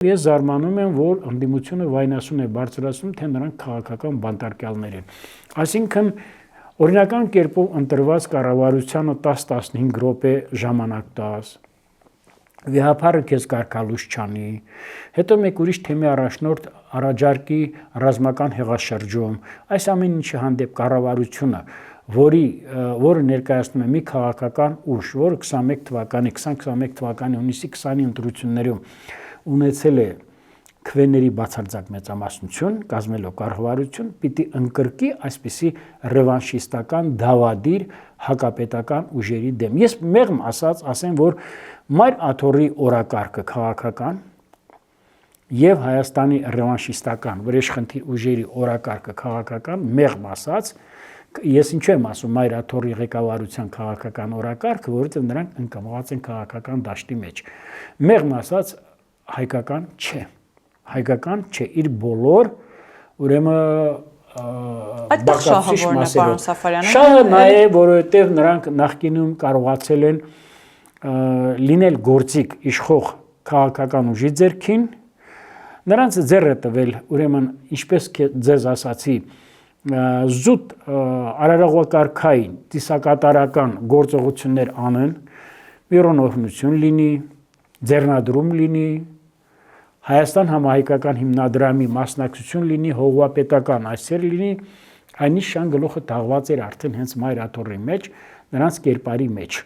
Ես զարմանում եմ, որ ընդդիմությունը վայնասուն է բարձրացնում, թե նրանք քաղաքական բանտարկյալներ են։ Այսինքն օրինական կերպով ընտրված կառավարությանը 10-15 րոպե ժամանակ տաս, վեհապարը քեզ կարգալույս չանի, հետո մեկ ուրիշ թեմի առաջնորդ առաջարկի ռազմական հեղաշրջում, այս ամեն ինչի հանդեպ կառավարությունը, որը ներկայացնում է մի քաղաքական ուժ, որը 2021 թվականի հունիսի 20-ի ընտրություններում ունեցել է քվեների բացարձակ մեծամասնություն, կազմելով կառավարություն, պիտի ընկրկի այսպիսի ռևանշիստական դավադիր հակապետական ուժերի դեմ։ Ես մեղմ ասած ասեմ, որ Մայր Աթոռի օրակարգը քաղաքական եւ Հայաստանի ռևանշիստական վրեժխնդիր ուժերի օրակարգը քաղաքական, մեղմ ասած, ես ինչու եմ ասում Մայր Աթոռի ղեկավարության քաղաքական օրակարգը, որովհետեւ նրանք ընկղմված են քաղաքական դաշտի մեջ։ Մեղմ ասած հայկական չէ, իր բոլոր բաղկացուցիչ մասերով։ Շահը նա է, որովհետև նրանք նախկինում կարողացել են լինել գործիք իշխող քաղաքական ուժի ձեռքին, նրանց ձեռ է տվել, ուրեմն ինչպես ձեզ ասացի, զուտ արարողակարգային ծիսակատարական գործողություններ անեն, միրոնօրհնություն լինի, ձեռնադրում լինի, Հայաստան համահայկական հիմնադրամի մասնակցություն լինի, հողվապետական այցեր լինի, այնիշ շան գլուխը թաղված էր արդեն հենց Մայր Աթոռի մեջ, նրանց կերպարի մեջ։